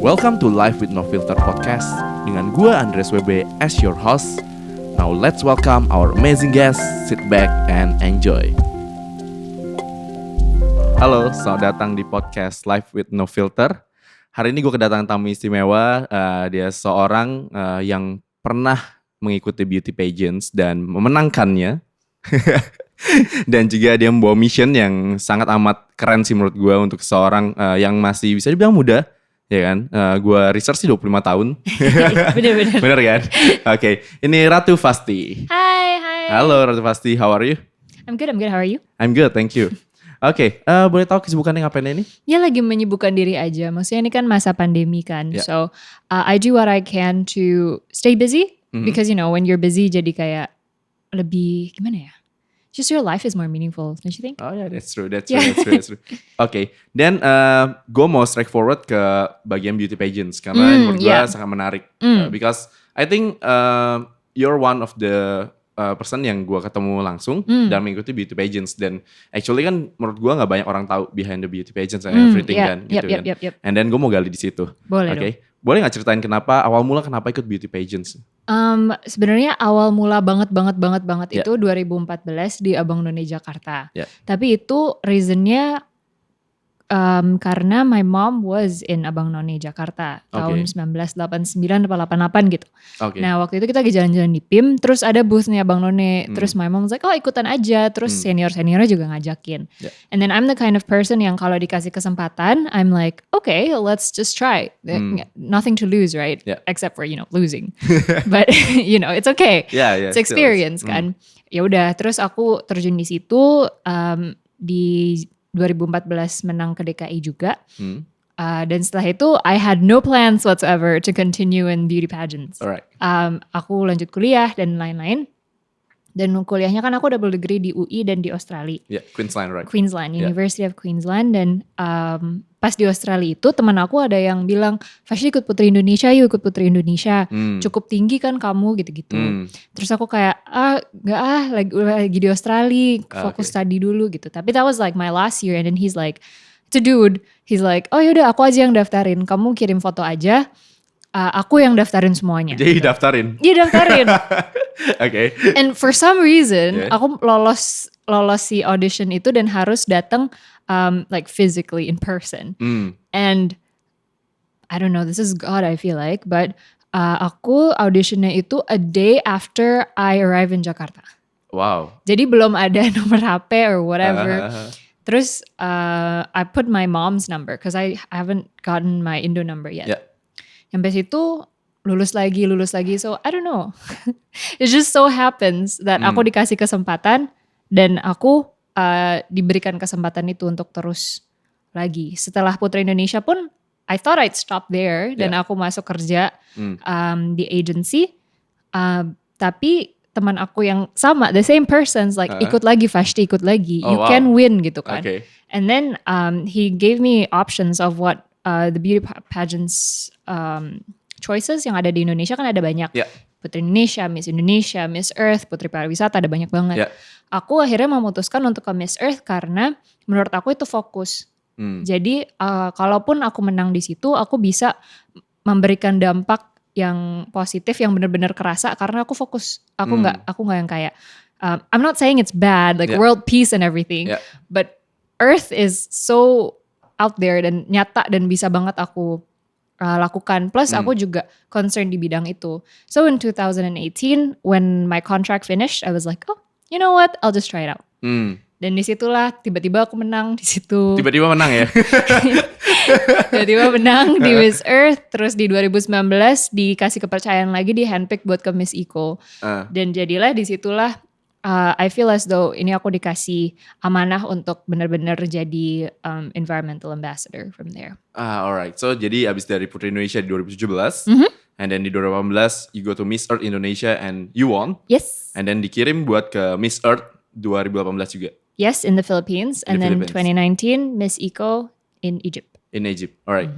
Welcome to Life with No Filter Podcast dengan gue Andres WB as your host. Now let's welcome our amazing guest. Sit back and enjoy. Halo, selamat datang di podcast Life with No Filter. Hari ini gue kedatangan tamu istimewa. Dia seorang yang pernah mengikuti beauty pageants dan memenangkannya. Dan juga dia membawa mission yang sangat amat keren sih menurut gue untuk seorang yang masih bisa dibilang muda. Ya kan, gue research sih 25 tahun. Bener-bener. Bener kan? Oke, ini Ratu Fasti. Hai. Halo Ratu Fasti, how are you? I'm good. How are you? I'm good, thank you. Oke, boleh tahu kesibukannya ngapain ini? Ya lagi menyibukkan diri aja. Maksudnya ini kan masa pandemi kan. Yeah. So I do what I can to stay busy. Mhm. Because you know when you're busy jadi kayak lebih gimana ya? Just your life is more meaningful, don't you think? Oh ya, that's true. Yeah. Oke, dan gue mau straight forward ke bagian beauty pageants karena menurut gue yeah. sangat menarik. Because I think you're one of the person yang gue ketemu langsung dan mengikuti beauty pageants, dan actually kan menurut gue nggak banyak orang tahu behind the beauty pageants and everything yeah. kan, gitu kan. Yep. And then gue mau gali di situ. Boleh Oke, boleh nggak ceritain awal mula kenapa ikut beauty pageants? Sebenarnya awal mula banget Yeah. itu 2014 di Abang None Jakarta. Yeah. Tapi itu reasonnya karena my mom was in Abang None Jakarta tahun 1989 atau 88 gitu. Oke. Nah waktu itu kita lagi jalan-jalan di PIM, terus ada boothnya Abang None, terus my mom was like, oh ikutan aja, terus senior-seniornya juga ngajakin. Yeah. And then I'm the kind of person yang kalau dikasih kesempatan, I'm like, okay, let's just try. Nothing to lose, right? Yeah. Except for, losing. But, it's okay. Yeah, It's experience kan. Ya udah, terus aku terjun di situ, di 2014 menang ke DKI juga. Dan setelah itu, I had no plans whatsoever to continue in beauty pageants. Alright. Aku lanjut kuliah dan lain-lain. Dan kuliahnya kan aku double degree di UI dan di Australia. Yeah, Queensland, right? Queensland, Yeah. University of Queensland. Dan pas di Australia itu teman aku ada yang bilang, Fasya ikut Putri Indonesia yuk, ikut Putri Indonesia. Cukup tinggi kan kamu gitu-gitu. Terus aku kayak, lagi di Australia, fokus study dulu gitu. Tapi that was like my last year, and then he's like, it's a dude. He's like, oh yaudah aku aja yang daftarin, kamu kirim foto aja, aku yang daftarin semuanya. Jadi daftarin. Dia daftarin. Oke. And for some reason, Yeah. aku lolos si audition itu dan harus datang like physically in person. And I don't know, this is God I feel like, but aku auditionnya itu a day after I arrive in Jakarta. Wow. Jadi belum ada nomor HP or whatever. Terus I put my mom's number because I haven't gotten my Indo number yet. Yeah. Sampai situ lulus lagi. So I don't know. It just so happens that aku dikasih kesempatan dan aku diberikan kesempatan itu untuk terus lagi. Setelah Putri Indonesia pun I thought I'd stop there dan aku masuk kerja di agency. Tapi teman aku yang sama, the same person's like ikut lagi Fashti, ikut lagi. Oh, You wow. can win gitu kan. Okay. And then he gave me options of what the beauty pageants choices yang ada di Indonesia kan ada banyak. Yeah. Putri Indonesia, Miss Earth, Putri Pariwisata, ada banyak banget. Yeah. Aku akhirnya memutuskan untuk ke Miss Earth karena menurut aku itu fokus. Jadi kalaupun aku menang di situ, aku bisa memberikan dampak yang positif yang benar-benar kerasa karena aku fokus. Aku nggak yang kayak I'm not saying it's bad like world peace and everything, but Earth is so out there dan nyata dan bisa banget aku lakukan. Plus aku juga concern di bidang itu. So in 2018 when my contract finished, I was like, oh, you know what? I'll just try it out. Dan disitulah tiba-tiba aku menang di situ. Tiba-tiba menang ya? Tiba-tiba menang di Miss Earth. Terus di 2019 dikasih kepercayaan lagi, di handpick buat ke Miss Eco. Dan jadilah disitulah I feel as though ini aku dikasih amanah untuk benar-benar jadi environmental ambassador from there. Alright. So jadi abis dari Putri Indonesia di 2017, and then di 2018 you go to Miss Earth Indonesia and you won. Yes. And then dikirim buat ke Miss Earth 2018 juga. Yes, in the Philippines. In And the then Philippines. 2019 Miss Eco in Egypt. In Egypt. Alright.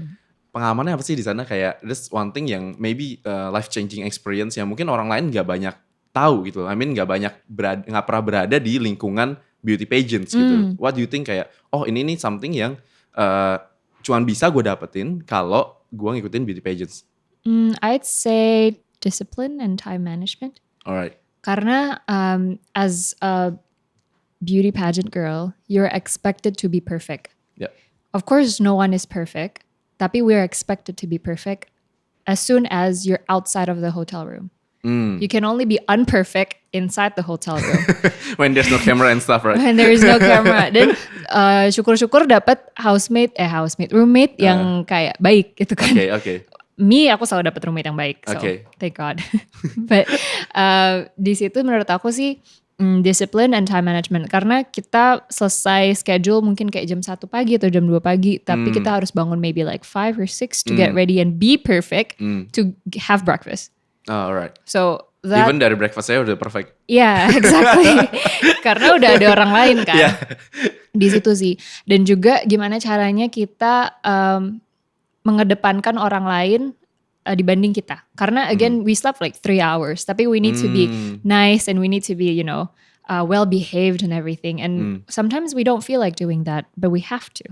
Pengalamannya apa sih di sana? Kayak there's one thing yang maybe life changing experience yang mungkin orang lain gak banyak tahu gitu. I mean gak pernah berada di lingkungan beauty pageants gitu. What do you think kayak, oh ini nih something yang cuman bisa gue dapetin kalau gue ngikutin beauty pageants? I'd say discipline and time management. Alright. Karena as a beauty pageant girl, you're expected to be perfect. Yeah. Of course, no one is perfect, tapi we're expected to be perfect as soon as you're outside of the hotel room. You can only be unperfect inside the hotel room. When there's no camera and stuff, right? When there is no camera. Dan syukur-syukur dapat roommate yang kayak baik gitu kan. Okay. Aku selalu dapat roommate yang baik. So thank God. But di situ menurut aku sih discipline and time management. Karena kita selesai schedule mungkin kayak jam 1 pagi atau jam 2 pagi. Tapi kita harus bangun maybe like 5 or 6 to get ready and be perfect to have breakfast. Oh, alright. So that, even dari breakfast saya udah perfect. Yeah, exactly. Karena udah ada orang lain kan. Yeah. Di situ sih. Dan juga gimana caranya kita mengedepankan orang lain dibanding kita. Karena again we slept like 3 hours. Tapi we need to be nice and we need to be well behaved and everything. And sometimes we don't feel like doing that, but we have to.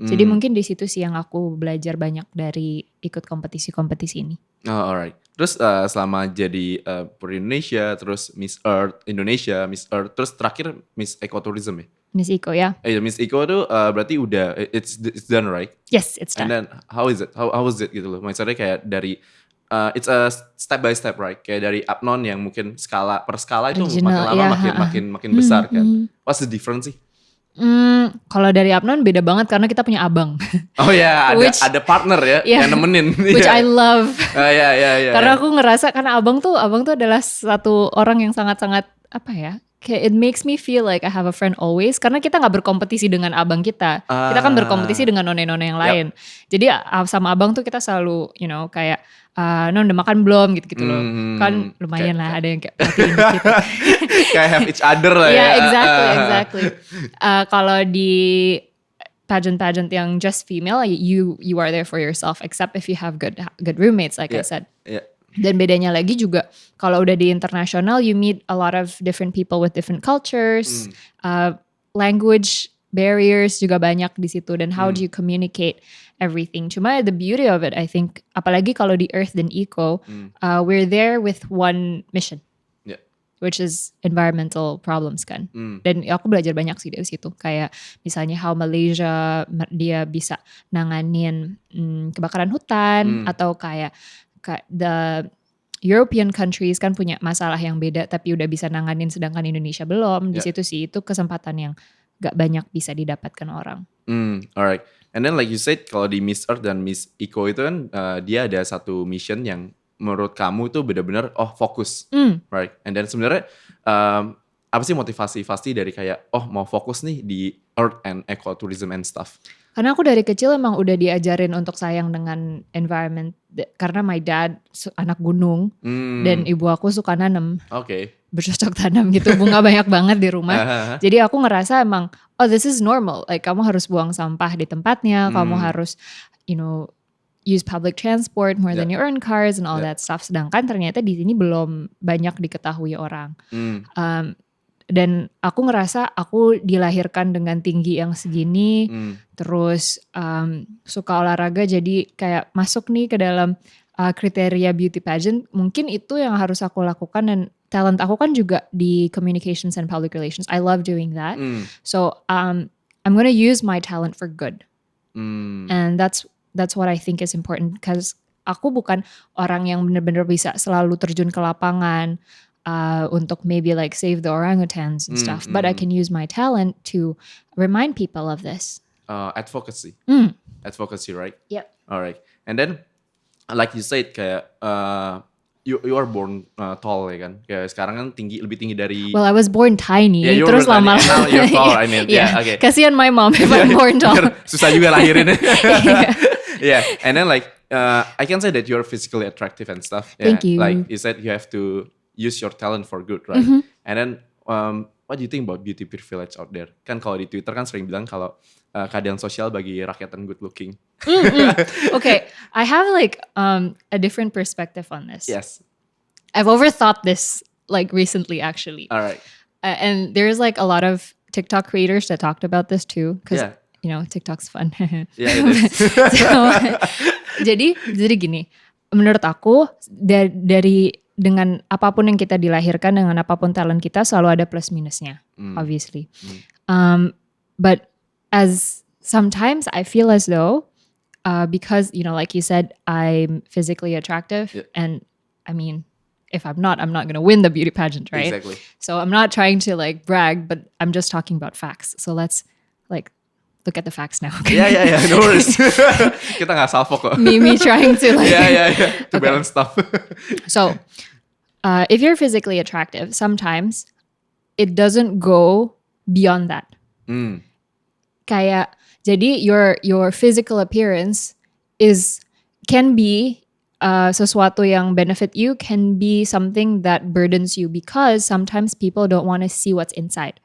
Jadi mungkin di situ sih yang aku belajar banyak dari ikut kompetisi-kompetisi ini. Oh, alright. Terus selama jadi Putri Indonesia, terus Miss Earth Indonesia, Miss Earth, terus terakhir Miss Ecotourism ya? Miss Eco ya? Miss Eco tuh berarti udah it's done, right? Yes, it's done. And then how is it? How was it gitu loh? Maksudnya kayak dari it's a step by step, right? Kayak dari Apnon yang mungkin per skala itu Original, makin lama makin besar kan. What's the difference sih? Kalau dari Apnon beda banget karena kita punya abang. Oh ya, ada partner ya yang nemenin. Which I love. Ya. Karena aku ngerasa karena abang tuh adalah satu orang yang sangat-sangat apa ya? Kayak it makes me feel like I have a friend always. Karena kita gak berkompetisi dengan abang kita. Kita kan berkompetisi dengan none-none yang lain. Jadi sama abang tuh kita selalu kayak non udah makan belum gitu loh. Kan lumayan lah ada yang kayak perhatiin gitu. Kayak have each other lah ya. Yeah, exactly. Kalau di pageant yang just female, you are there for yourself, except if you have good roommates, like I said. Yeah. Dan bedanya lagi juga kalau udah di internasional, you meet a lot of different people with different cultures, language barriers juga banyak di situ. Dan how do you communicate everything? Cuma the beauty of it, I think, apalagi kalau di Earth dan Eco, we're there with one mission. Which is environmental problems kan. Dan aku belajar banyak sih dari situ. Kayak misalnya how Malaysia dia bisa nanganin kebakaran hutan. Atau kayak the European countries kan punya masalah yang beda tapi udah bisa nanganin sedangkan Indonesia belum. Di situ sih itu kesempatan yang gak banyak bisa didapatkan orang. Alright. And then like you said kalau di Miss Earth dan Miss Eco itu kan dia ada satu mission yang menurut kamu tuh benar-benar fokus, right? And then sebenarnya apa sih motivasi pasti dari kayak mau fokus nih di Earth and Ecotourism and stuff? Karena aku dari kecil emang udah diajarin untuk sayang dengan environment. Karena my dad anak gunung dan ibu aku suka nanam. Bercocok tanam gitu, bunga banyak banget di rumah. Jadi aku ngerasa emang this is normal. Like kamu harus buang sampah di tempatnya, kamu harus use public transport more than your own cars and all that stuff. Sedangkan ternyata di sini belum banyak diketahui orang. Dan aku ngerasa aku dilahirkan dengan tinggi yang segini, terus suka olahraga jadi kayak masuk nih ke dalam kriteria beauty pageant. Mungkin itu yang harus aku lakukan dan talent aku kan juga di communications and public relations. I love doing that. So I'm gonna use my talent for good. And that's what I think is important because aku bukan orang yang benar-benar bisa selalu terjun ke lapangan. Untuk maybe like save the orangutans and stuff. But I can use my talent to remind people of this. Advocacy. Advocacy, right? Yep. Alright. And then, like you said, kayak you are born tall ya kan? Kayak sekarang kan lebih tinggi dari. Well, I was born tiny. Yeah, terus lama-lama. Now you're tall, I mean. Yeah, okay. Kasian my mom if I'm born tall. Susah juga lahirin. Yeah. And then like I can say that you're physically attractive and stuff. Yeah. Thank you. Like you said, you have to use your talent for good, right? And then what do you think about beauty privilege out there? Kan kalau di Twitter kan sering bilang kalau keadaan sosial bagi rakyat yang good looking. Okay, I have like a different perspective on this. Yes. I've overthought this like recently actually. All right. And there's like a lot of TikTok creators that talked about this too. Because TikTok's fun. Yeah, it is. Jadi gini, menurut aku dari dengan apapun yang kita dilahirkan, dengan apapun talent kita selalu ada plus minusnya, obviously. But as sometimes I feel as though because like you said, I'm physically attractive, and I mean, if I'm not gonna win the beauty pageant, right? Exactly. So I'm not trying to like brag, but I'm just talking about facts. So let's like look at the facts now. Okay? Yeah, no worries. Kita nggak salvo kok. me trying to like To balance stuff. So if you're physically attractive, sometimes it doesn't go beyond that. Kayak jadi your physical appearance can be sesuatu yang benefit you, can be something that burdens you because sometimes people don't want to see what's inside.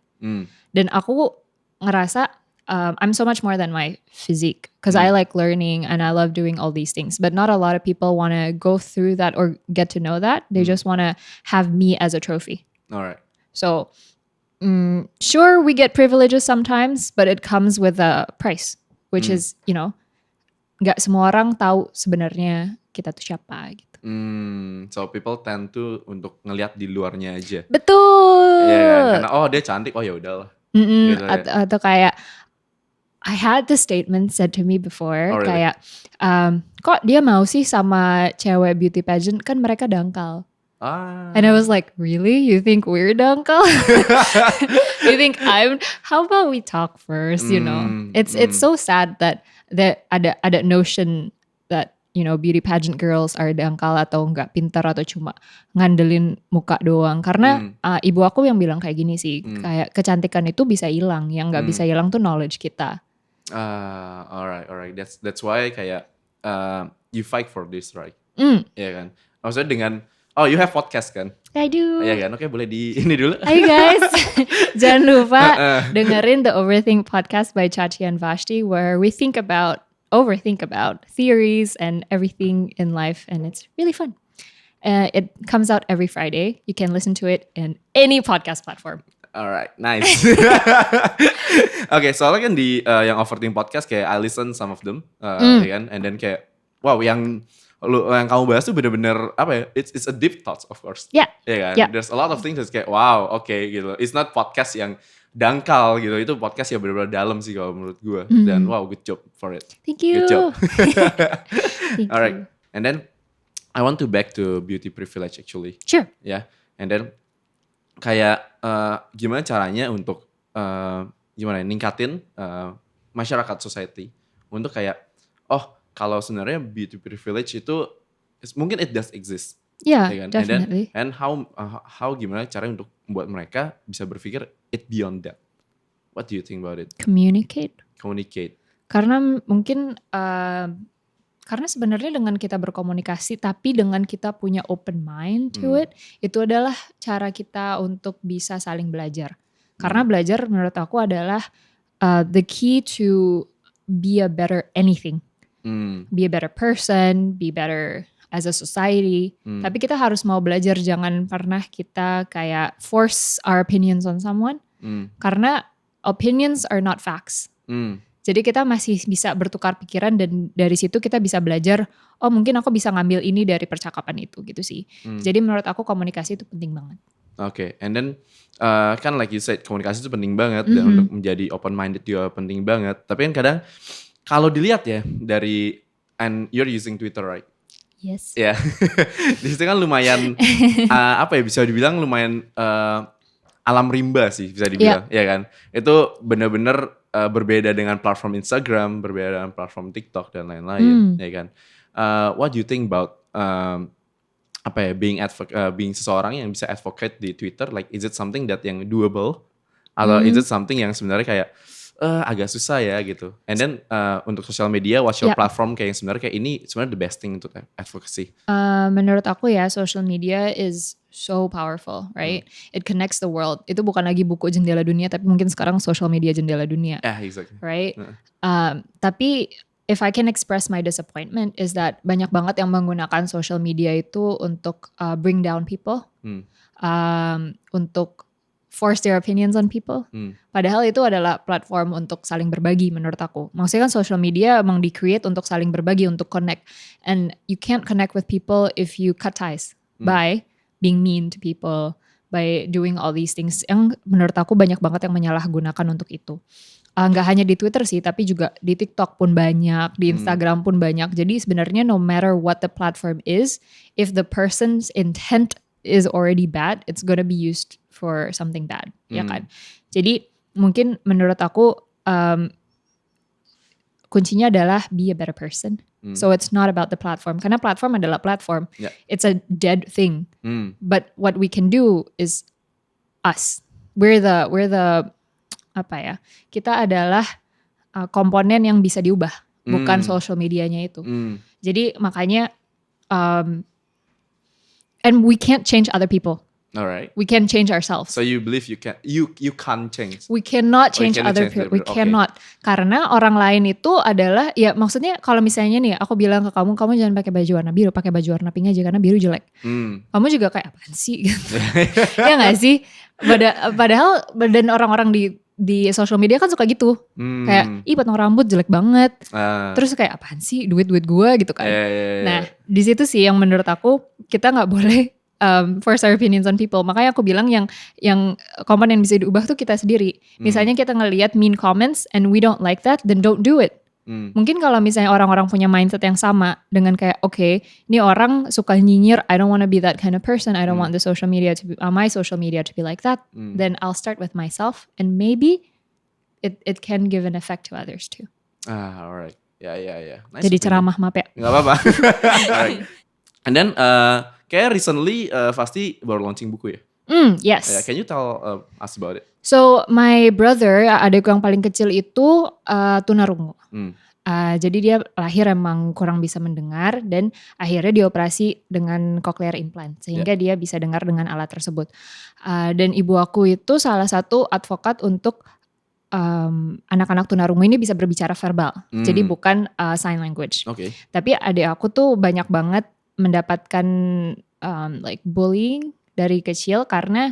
Dan aku ngerasa I'm so much more than my physique because I like learning and I love doing all these things. But not a lot of people want to go through that or get to know that. They just want to have me as a trophy. All right. So sure, we get privileges sometimes, but it comes with a price, which is, nggak semua orang tahu sebenarnya kita tuh siapa gitu. So people tend to untuk ngelihat di luarnya aja. Betul. Iya kan? Karena dia cantik, ya udahlah. Gitu atau kayak I had the statement said to me before, really? Kayak kok dia mau sih sama cewek beauty pageant, kan mereka dangkal. And I was like, really? You think we're dangkal? You think how about we talk first, It's so sad that ada notion that beauty pageant girls are dangkal atau nggak pintar atau cuma ngandelin muka doang. Karena ibu aku yang bilang kayak gini sih, kayak kecantikan itu bisa hilang, yang nggak bisa hilang tuh knowledge kita. Alright. That's why kayak you fight for this, right? Iya kan? Maksudnya dengan you have podcast kan? I do. Iya kan? Oke, boleh di ini dulu. Hai guys, jangan lupa dengerin the Overthink podcast by Chachi and Vashti, where we overthink about theories and everything in life, and it's really fun. It comes out every Friday. You can listen to it in any podcast platform. Alright, nice. Oke, soalnya kan di yang Overthink podcast kayak I listen some of them, ya kan? And then kayak wow, yang kamu bahas tuh bener-bener apa ya? It's a deep thoughts, of course. Yeah. Ya kan? Yeah. There's a lot of things that's kayak wow, okay gitu. It's not podcast yang dangkal gitu. Itu podcast yang bener-bener dalam sih kalau menurut gue. Dan wow, good job for it. Thank you. Good job. Thank Alright, you. and then I want to back to beauty privilege actually. Sure. Ya, and then kayak gimana caranya untuk ningkatin masyarakat society untuk kayak kalau sebenarnya beauty privilege itu mungkin it does exist. Yeah, ya kan? definitely. And how gimana caranya untuk membuat mereka bisa berpikir it beyond that. What do you think about it? Communicate. Karena mungkin karena sebenarnya dengan kita berkomunikasi tapi dengan kita punya open mind to it, itu adalah cara kita untuk bisa saling belajar. Karena belajar menurut aku adalah the key to be a better anything. Be a better person, be better as a society. Tapi kita harus mau belajar, jangan pernah kita kayak force our opinions on someone. Karena opinions are not facts. Jadi kita masih bisa bertukar pikiran dan dari situ kita bisa belajar, mungkin aku bisa ngambil ini dari percakapan itu gitu sih. Jadi menurut aku komunikasi itu penting banget. Oke, and then kan like you said komunikasi itu penting banget dan untuk menjadi open minded juga penting banget. Tapi kan kadang kalau dilihat ya dari and you're using Twitter, right? Yes. Ya, di situ kan lumayan bisa dibilang lumayan alam rimba sih bisa dibilang, ya kan? Itu benar-benar berbeda dengan platform Instagram, berbeda dengan platform TikTok dan lain-lain, ya kan? What do you think about being seseorang yang bisa advocate di Twitter? Like, is it something that yang doable? Atau is it something yang sebenarnya kayak agak susah ya gitu? And then untuk social media, what's your platform kayak yang sebenarnya kayak ini sebenarnya the best thing untuk advocacy? Menurut aku ya, social media is so powerful, right? It connects the world. Itu bukan lagi buku jendela dunia, tapi mungkin sekarang social media jendela dunia. Yeah, exactly. Right? Tapi if I can express my disappointment is that banyak banget yang menggunakan social media itu untuk bring down people, untuk force their opinions on people. Padahal itu adalah platform untuk saling berbagi menurut aku. Maksudnya kan social media emang di-create untuk saling berbagi, untuk connect. And you can't connect with people if you cut ties by being mean to people, by doing all these things. Yang menurut aku banyak banget yang menyalahgunakan untuk itu. Nggak hanya di Twitter sih, tapi juga di TikTok pun banyak, di Instagram pun banyak. Jadi sebenarnya no matter what the platform is, if the person's intent is already bad, it's gonna be used for something bad, ya kan? Jadi mungkin menurut aku kuncinya adalah be a better person. So it's not about the platform, karena platform adalah platform. Yeah. It's a dead thing. But what we can do is us. We're the apa ya? Kita adalah komponen yang bisa diubah, bukan social medianya itu. Jadi makanya and we can't change other people. Alright. We can change ourselves. So you believe you can't change. We cannot change other people. We cannot. Karena orang lain itu adalah, ya maksudnya kalau misalnya nih aku bilang ke kamu jangan pakai baju warna biru, pakai baju warna pink aja karena biru jelek. Kamu juga kayak apaan sih? Ya nggak sih? Padahal dan orang-orang di social media kan suka gitu. Kayak potong rambut jelek banget. Terus kayak apaan sih duit gue gitu kan. Nah di situ sih yang menurut aku kita nggak boleh force our opinions on people. Makanya aku bilang yang komponen yang bisa diubah tuh kita sendiri. Misalnya kita ngelihat mean comments and we don't like that, then don't do it. Mungkin kalau misalnya orang-orang punya mindset yang sama dengan kayak okay, ini orang suka nyinyir, I don't want to be that kind of person. I don't want the social media to be my social media to be like that. Then I'll start with myself and maybe it can give an effect to others too. Alright. Ya. Nice. Jadi ceramah maaf ya. Gak apa-apa. Alright. And then kayak recently Fasti baru launching buku ya? Yes. Can you tell us about it? So my brother, adikku yang paling kecil itu tunarungu. Jadi dia lahir emang kurang bisa mendengar dan akhirnya dioperasi dengan cochlear implant sehingga dia bisa dengar dengan alat tersebut. Dan ibu aku itu salah satu advokat untuk anak-anak tunarungu ini bisa berbicara verbal. Jadi bukan sign language. Okay. Tapi adik aku tuh banyak banget mendapatkan like bullying dari kecil karena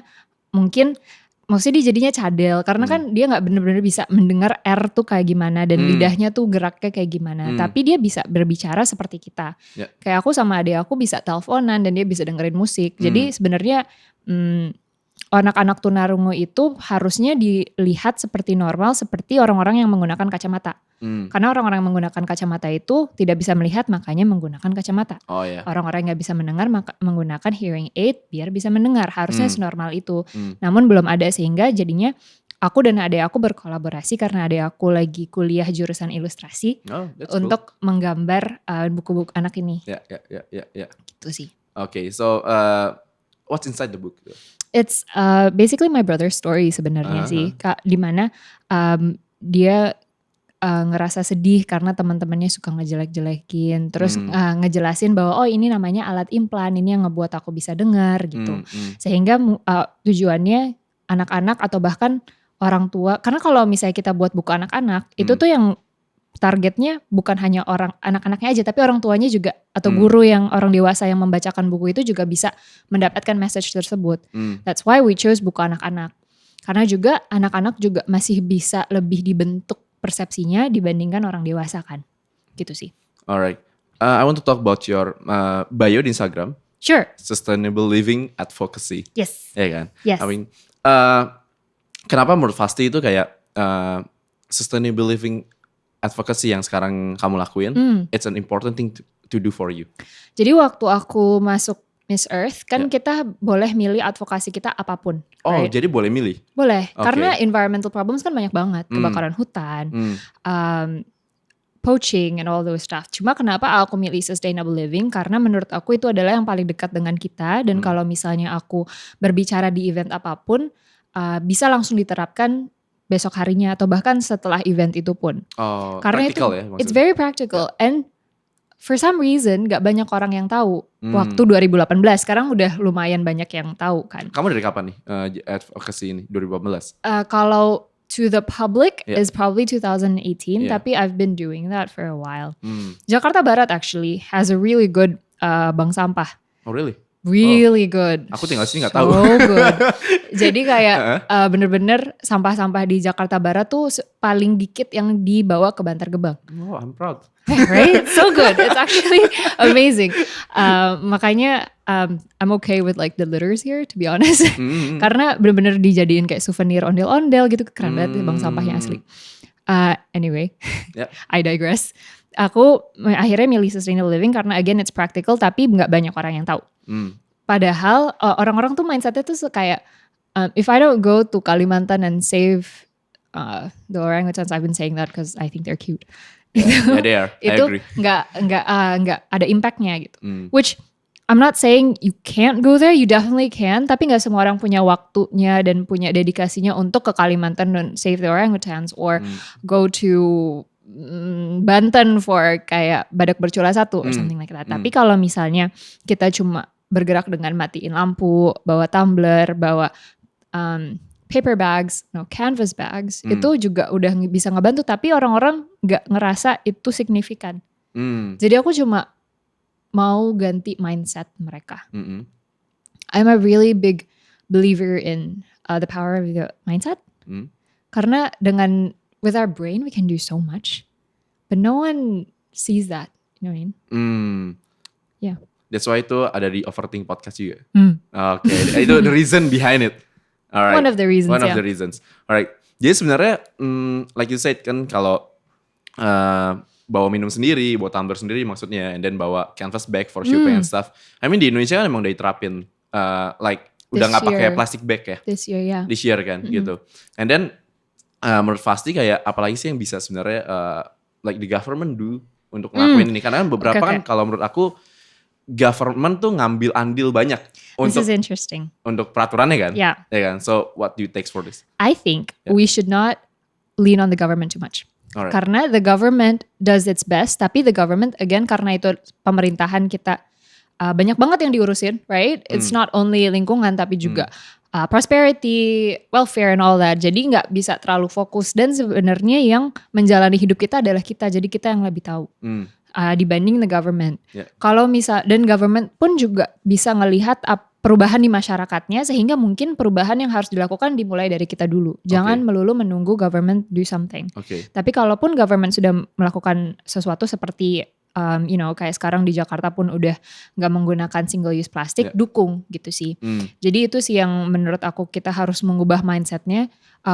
maksudnya dia jadinya cadel karena kan dia nggak benar-benar bisa mendengar R tuh kayak gimana dan lidahnya tuh geraknya kayak gimana. Tapi dia bisa berbicara seperti kita. Kayak aku sama adik aku bisa teleponan dan dia bisa dengerin musik. Jadi sebenarnya anak-anak tunarungu itu harusnya dilihat seperti normal seperti orang-orang yang menggunakan kacamata. Karena orang-orang yang menggunakan kacamata itu tidak bisa melihat makanya menggunakan kacamata. Orang-orang yang gak bisa mendengar menggunakan hearing aid biar bisa mendengar. Harusnya senormal itu. Namun belum ada sehingga jadinya aku dan adik aku berkolaborasi karena adik aku lagi kuliah jurusan ilustrasi untuk menggambar buku-buku anak ini. Ya. Gitu sih. Okay, so what's inside the book? It's basically my brother's story sebenarnya sih. Dimana dia ngerasa sedih karena teman-temannya suka ngejelek-jelekin. Terus ngejelasin bahwa ini namanya alat implan, ini yang ngebuat aku bisa dengar gitu. Sehingga tujuannya anak-anak atau bahkan orang tua. Karena kalau misalnya kita buat buku anak-anak, itu tuh yang targetnya bukan hanya orang anak-anaknya aja, tapi orang tuanya juga atau guru yang orang dewasa yang membacakan buku itu juga bisa mendapatkan message tersebut. That's why we chose buku anak-anak. Karena juga anak-anak juga masih bisa lebih dibentuk persepsinya dibandingkan orang dewasa kan. Gitu sih. Alright. I want to talk about your bio di Instagram. Sure. Sustainable Living Advocacy. Yes. Iya kan? Yes. I mean, kenapa menurut Fasti itu kayak sustainable living advocacy yang sekarang kamu lakuin, it's an important thing to do for you. Jadi waktu aku masuk Miss Earth kan kita boleh milih advokasi kita apapun. Right? Jadi boleh milih? Boleh, karena environmental problems kan banyak banget. Kebakaran hutan, poaching and all those stuff. Cuma kenapa aku milih sustainable living? Karena menurut aku itu adalah yang paling dekat dengan kita. Dan kalau misalnya aku berbicara di event apapun, bisa langsung diterapkan besok harinya atau bahkan setelah event itu pun. Karena itu, ya, it's very practical. And for some reason gak banyak orang yang tahu. Waktu 2018, sekarang udah lumayan banyak yang tahu kan. Kamu dari kapan nih advocacy ini, 2018? Kalau to the public is probably 2018, tapi I've been doing that for a while. Jakarta Barat actually has a really good bank sampah. Oh really? Really good. Aku tinggal sini nggak So tahu. good. Jadi kayak bener-bener sampah-sampah di Jakarta Barat tuh paling dikit yang dibawa ke Bantar Gebang. Oh, I'm proud. Right? So good. It's actually amazing. Makanya I'm okay with like the litters here, to be honest. Karena bener-bener dijadiin kayak souvenir ondel-ondel gitu. Keren banget bang sampahnya asli. Anyway, I digress. Aku akhirnya milih sustainable living karena again it's practical tapi nggak banyak orang yang tahu. Padahal orang-orang tuh mindsetnya tuh kayak if I don't go to Kalimantan and save the orangutans, I've been saying that because I think they're cute. Yeah, they are. I agree. Itu nggak ada impactnya gitu. Which I'm not saying you can't go there, you definitely can. Tapi nggak semua orang punya waktunya dan punya dedikasinya untuk ke Kalimantan dan save the orangutans or go to Banten for kayak badak bercula 1 or something like that. Tapi kalau misalnya kita cuma bergerak dengan matiin lampu, bawa tumbler, bawa paper bags, canvas bags, itu juga udah bisa ngebantu. Tapi orang-orang nggak ngerasa itu signifikan. Jadi aku cuma mau ganti mindset mereka. I'm a really big believer in the power of the mindset. Karena with our brain we can do so much, but no one sees that. You know what I mean? Yeah. That's why itu ada di Overthink Podcast juga. Okay, itu the reason behind it. Alright. One of the reasons. One of the reasons. Alright. Jadi sebenarnya, like you said kan kalau bawa minum sendiri, bawa tumbler sendiri maksudnya, and then bawa canvas bag for shipping and stuff. I mean di Indonesia kan emang udah diterapin, like udah nggak pakai plastic bag ya. This year, yeah. This year kan, gitu. And then menurut Fasti kayak apalagi sih yang bisa sebenarnya like the government do untuk ngelakuin ini, karena beberapa kan kalau menurut aku government tuh ngambil andil banyak This is interesting. Untuk peraturannya kan, ya kan. So what do you take for this? I think we should not lean on the government too much. Alright. Karena the government does its best, tapi the government again karena itu pemerintahan kita banyak banget yang diurusin, right? It's not only lingkungan tapi juga prosperity, welfare and all that. Jadi nggak bisa terlalu fokus dan sebenarnya yang menjalani hidup kita adalah kita. Jadi kita yang lebih tahu dibanding the government. Kalau dan government pun juga bisa ngelihat perubahan di masyarakatnya sehingga mungkin perubahan yang harus dilakukan dimulai dari kita dulu. Jangan melulu menunggu government do something. Tapi kalaupun government sudah melakukan sesuatu seperti kayak sekarang di Jakarta pun udah nggak menggunakan single use plastic, dukung gitu sih. Jadi itu sih yang menurut aku kita harus mengubah mindsetnya.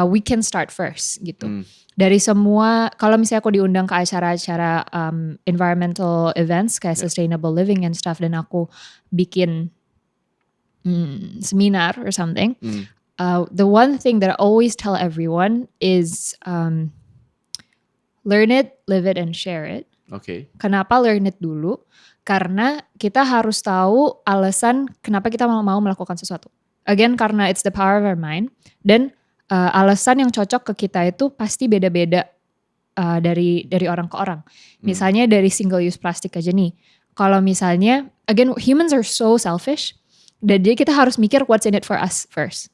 We can start first gitu. Dari semua, kalau misalnya aku diundang ke acara-acara environmental events kayak sustainable living and stuff, dan aku bikin seminar or something, the one thing that I always tell everyone is learn it, live it, and share it. Kenapa learn it dulu? Karena kita harus tahu alasan kenapa kita mau melakukan sesuatu. Again, karena it's the power of our mind. Dan alasan yang cocok ke kita itu pasti beda-beda dari orang ke orang. Misalnya dari single use plastic aja nih. Kalau misalnya, again, humans are so selfish. Dan jadi kita harus mikir what's in it for us first.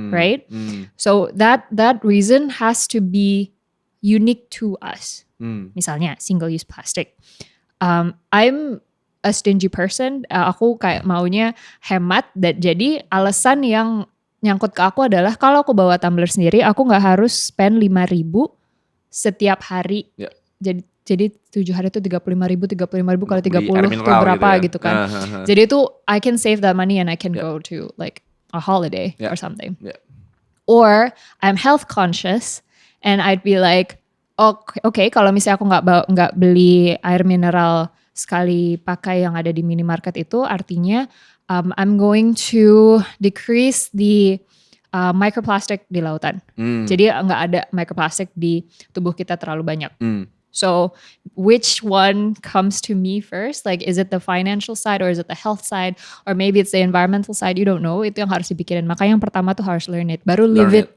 Right? So that reason has to be unique to us. Misalnya single use plastic. I'm a stingy person. Aku kayak maunya hemat. Dan jadi alasan yang nyangkut ke aku adalah kalau aku bawa tumbler sendiri, aku nggak harus spend 5.000 setiap hari. Jadi 7 hari itu 35.000 kali 30 itu berapa gitu kan. Jadi itu I can save that money and I can go to like a holiday or something. Or I'm health conscious and I'd be like, okay, kalau misalnya aku nggak beli air mineral sekali pakai yang ada di minimarket itu, artinya I'm going to decrease the microplastic di lautan. Jadi nggak ada microplastic di tubuh kita terlalu banyak. So which one comes to me first? Like is it the financial side or is it the health side? Or maybe it's the environmental side, you don't know. Itu yang harus dipikirin. Makanya yang pertama tuh harus learn it, baru live it.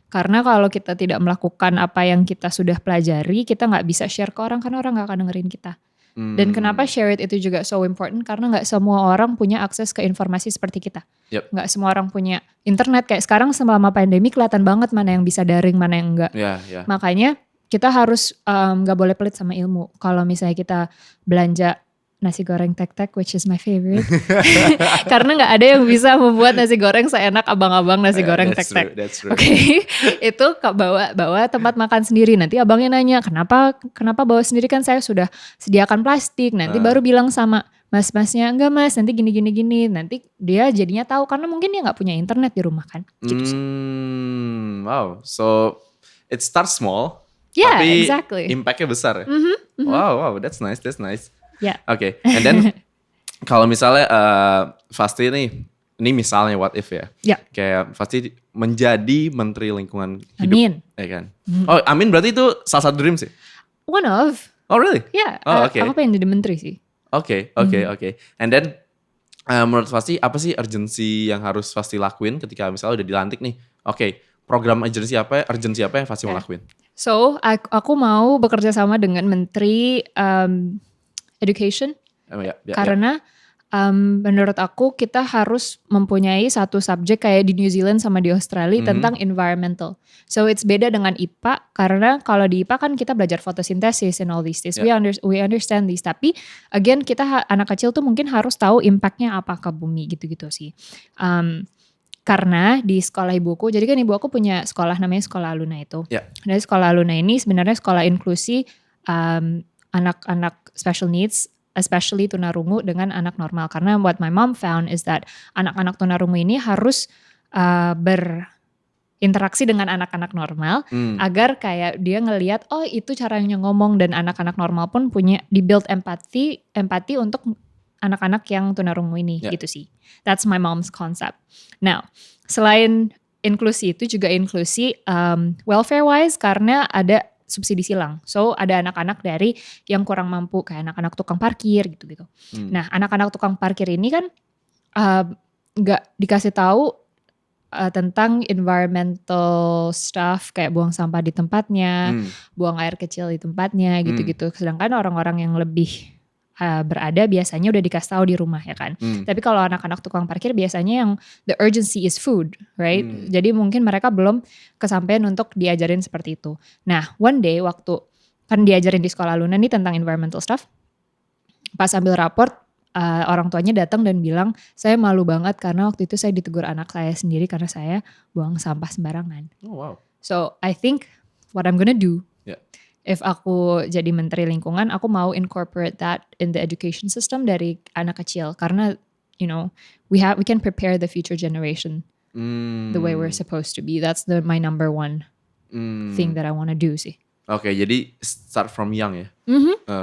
Karena kalau kita tidak melakukan apa yang kita sudah pelajari, kita gak bisa share ke orang karena orang gak akan dengerin kita. Dan kenapa share it itu juga so important? Karena gak semua orang punya akses ke informasi seperti kita. Gak semua orang punya internet. Kayak sekarang selama pandemi kelihatan banget mana yang bisa daring, mana yang enggak. Makanya kita harus gak boleh pelit sama ilmu. Kalau misalnya kita belanja nasi goreng tek-tek, which is my favorite. Karena gak ada yang bisa membuat nasi goreng seenak abang-abang nasi goreng tek-tek. That's true. Oke, itu bawa tempat makan sendiri. Nanti abangnya nanya, kenapa bawa sendiri, kan saya sudah sediakan plastik. Nanti baru bilang sama mas-masnya, enggak mas, nanti gini. Nanti dia jadinya tahu, karena mungkin dia gak punya internet di rumah kan. Gitu sih. Wow, so it starts small. Yeah, tapi exactly. Impactnya besar ya. Wow, that's nice. Yeah. Oke, and then kalau misalnya Fasti nih, ini misalnya what if ya. Yeah. Kayak Fasti menjadi Menteri Lingkungan Hidup. Amin. Ya kan? Oh, amin berarti itu salah satu dream sih? One of. Oh really? Yeah, okay. aku pengen jadi menteri sih. Oke. And then menurut Fasti apa sih urgency yang harus Fasti lakuin ketika misalnya udah dilantik nih? Oke, program urgency apa yang Fasti mau lakuin? So, aku mau bekerja sama dengan Menteri Education. Karena menurut aku kita harus mempunyai satu subjek kayak di New Zealand sama di Australia tentang environmental. So it's beda dengan IPA, karena kalau di IPA kan kita belajar fotosintesis and all these things. We understand these. Tapi again kita anak kecil tuh mungkin harus tahu impactnya apa ke bumi gitu-gitu sih. Karena di sekolah ibuku, jadi kan ibu aku punya sekolah namanya Sekolah Aluna itu. Dari Sekolah Aluna ini sebenarnya sekolah inklusi anak-anak special needs, especially tunarungu dengan anak normal. Karena what my mom found is that anak-anak tunarungu ini harus berinteraksi dengan anak-anak normal agar kayak dia ngelihat, oh itu caranya ngomong, dan anak-anak normal pun punya di-build empati untuk anak-anak yang tunarungu ini gitu sih. That's my mom's concept. Now, selain inklusi itu juga inklusi welfare wise, karena ada subsidi silang. So ada anak-anak dari yang kurang mampu, kayak anak-anak tukang parkir gitu-gitu. Nah, anak-anak tukang parkir ini kan gak dikasih tahu tentang environmental stuff, kayak buang sampah di tempatnya, buang air kecil di tempatnya gitu-gitu. Sedangkan orang-orang yang lebih berada biasanya udah dikasih tahu di rumah ya kan. Tapi kalau anak-anak tukang parkir biasanya yang the urgency is food, right? Jadi mungkin mereka belum kesampaian untuk diajarin seperti itu. Nah, one day waktu kan diajarin di Sekolah Luna nih tentang environmental stuff, pas ambil raport orang tuanya datang dan bilang, saya malu banget karena waktu itu saya ditegur anak saya sendiri karena saya buang sampah sembarangan. Oh wow. So I think what I'm gonna do, if aku jadi menteri lingkungan, aku mau incorporate that in the education system dari anak kecil, karena you know we can prepare the future generation the way we're supposed to be. That's my number one thing that I want to do sih. Oke, jadi start from young ya.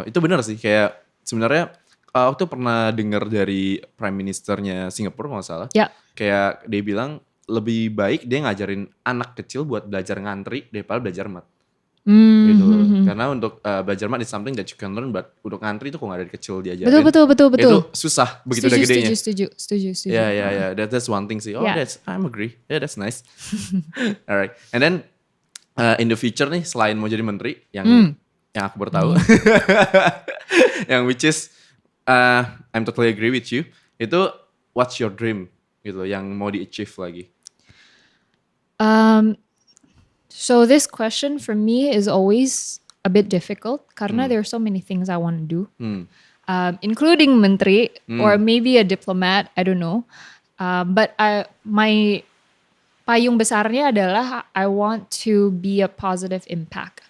Itu benar sih, kayak sebenarnya aku tuh pernah dengar dari Prime Ministernya Singapura kalau nggak salah. Kayak dia bilang lebih baik dia ngajarin anak kecil buat belajar ngantri daripada belajar mat. Gitu. Karena untuk belajar mat is something that you can learn, but untuk ngantri itu kok gak dari kecil diajarin. Betul. Itu susah begitu udah gedenya. Setuju. Yeah. That's one thing sih. Oh, I'm agree. Yeah, that's nice. Alright. And then in the future nih, selain mau jadi menteri yang aku baru tahu, yang which is I'm totally agree with you. Itu what's your dream gitu, yang mau di-achieve lagi? So this question for me is always a bit difficult karena there are so many things I want to do, including menteri or maybe a diplomat, I don't know. But my payung besarnya adalah I want to be a positive impact.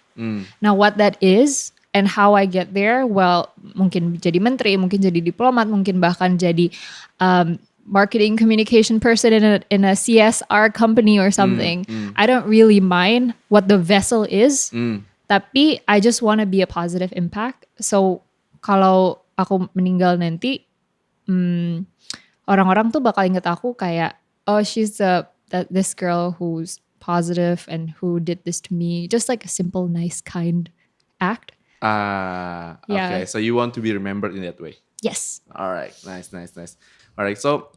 Now what that is and how I get there, well mungkin jadi menteri, mungkin jadi diplomat, mungkin bahkan jadi marketing communication person in a CSR company or something. I don't really mind what the vessel is, tapi I just want to be a positive impact. So kalau aku meninggal nanti, orang-orang tuh bakal inget aku kayak, oh she's this girl who's positive and who did this to me, just like a simple, nice, kind act. Okay, so you want to be remembered in that way. Yes. Alright, nice. Alright, so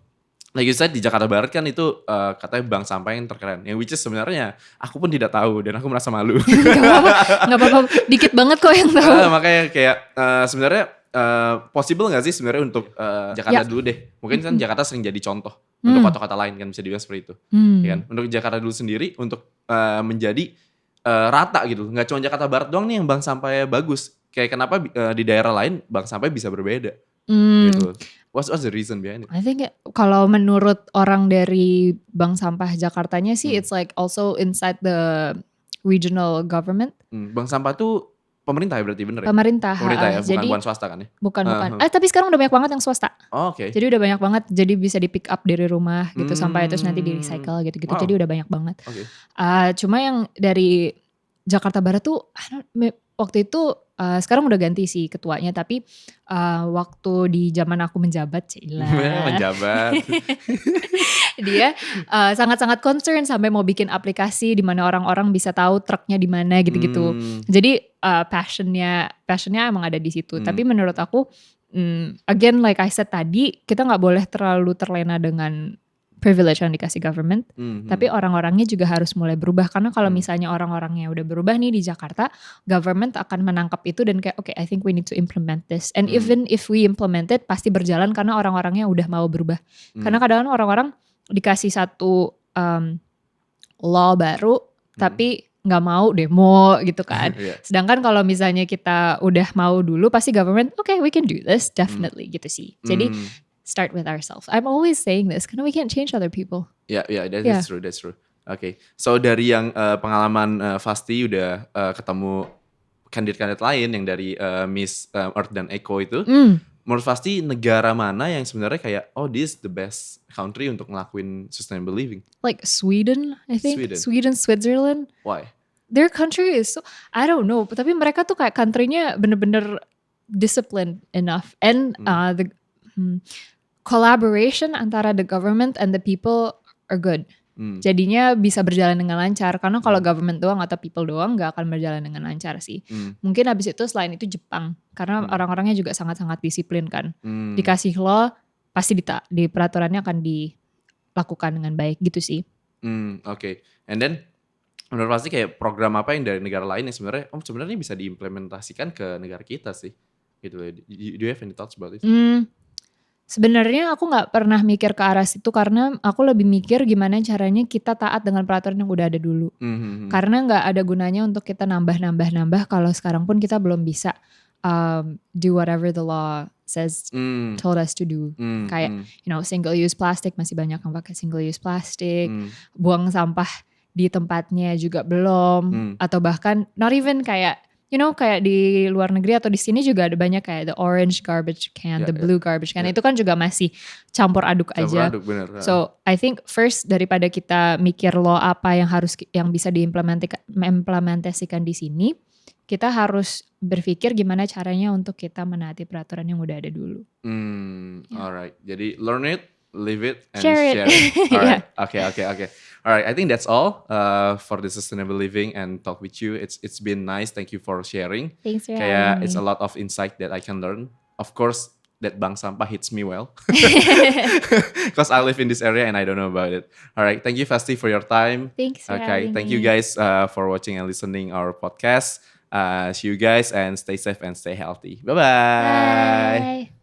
like you said di Jakarta Barat kan itu katanya bank sampah yang terkeren. Yang which is sebenarnya aku pun tidak tahu dan aku merasa malu. Gak apa-apa, dikit banget kok yang tahu. Makanya kayak sebenarnya possible gak sih sebenarnya untuk Jakarta dulu deh. Mungkin kan Jakarta sering jadi contoh untuk kota-kota lain kan, bisa dibilang seperti itu. Ya kan? Untuk Jakarta dulu sendiri untuk menjadi rata gitu. Gak cuma Jakarta Barat doang nih yang bank sampahnya bagus. Kayak kenapa di daerah lain bank sampahnya bisa berbeda. Gitu. What's the reason behind it? I think kalau menurut orang dari Bank Sampah Jakartanya sih, it's like also inside the regional government. Bank sampah tuh pemerintah ya berarti bener ya? Pemerintah ya, bukan jadi swasta kan ya? bukan. Tapi sekarang udah banyak banget yang swasta. Oke. Jadi udah banyak banget, jadi bisa di pick up dari rumah gitu sampai terus nanti di recycle gitu-gitu. Wow. Jadi udah banyak banget. Oke. Cuma yang dari Jakarta Barat tuh waktu itu sekarang udah ganti sih ketuanya, tapi waktu di zaman aku menjabat Menjabat. dia sangat-sangat concern sampai mau bikin aplikasi di mana orang-orang bisa tahu truknya di mana gitu-gitu. Jadi passionnya emang ada di situ. Tapi menurut aku again like I said tadi, kita nggak boleh terlalu terlena dengan privilege yang dikasih government, tapi orang-orangnya juga harus mulai berubah, karena kalau misalnya orang-orangnya udah berubah nih di Jakarta, government akan menangkap itu dan kayak okay, I think we need to implement this, and even if we implement it pasti berjalan karena orang-orangnya udah mau berubah. Karena kadang-kadang orang-orang dikasih satu law baru tapi nggak mau demo gitu kan. Sedangkan kalau misalnya kita udah mau dulu, pasti government okay we can do this definitely gitu sih. Jadi start with ourselves. I'm always saying this karena we can't change other people. Yeah, that's true. Okay. So dari yang pengalaman Fasti udah ketemu kandidat-kandidat lain yang dari Miss Earth dan Eco itu, menurut Fasti negara mana yang sebenarnya kayak this is the best country untuk ngelakuin sustainable living? Like Sweden, I think. Sweden, Switzerland. Why? Their country is so, I don't know, tapi mereka tuh kayak country-nya bener-bener disciplined enough, and the collaboration antara the government and the people are good. Jadinya bisa berjalan dengan lancar, karena kalau government doang atau people doang gak akan berjalan dengan lancar sih. Mungkin abis itu selain itu Jepang, karena orang-orangnya juga sangat-sangat disiplin kan. Dikasih law pasti di peraturannya akan dilakukan dengan baik gitu sih. Okay. And then menurut pasti kayak program apa yang dari negara lain yang sebenarnya bisa diimplementasikan ke negara kita sih gitu. Do you have any thoughts about it? Sebenarnya aku nggak pernah mikir ke arah situ, karena aku lebih mikir gimana caranya kita taat dengan peraturan yang udah ada dulu. Karena nggak ada gunanya untuk kita nambah kalau sekarang pun kita belum bisa do whatever the law says told us to do. Kayak single use plastic, masih banyak yang pakai single use plastic. Buang sampah di tempatnya juga belum, atau bahkan not even kayak kayak di luar negeri atau di sini juga ada banyak kayak the orange garbage can, the blue garbage can. Itu kan juga masih campur aduk aja. Bener. So I think first daripada kita mikir law apa yang bisa diimplementasikan di sini, kita harus berpikir gimana caranya untuk kita menaati peraturan yang udah ada dulu. Alright. Jadi learn it, live it, and share it. Alright. Okay. Alright, I think that's all for the sustainable living and talk with you. It's been nice. Thank you for sharing. Thanks for having me. It's a lot of insight that I can learn. Of course, that Bank Sampah hits me well because I live in this area and I don't know about it. Alright, thank you Fasti for your time. Thanks for having me. Thank you guys for watching and listening our podcast. See you guys and stay safe and stay healthy. Bye-bye. Bye.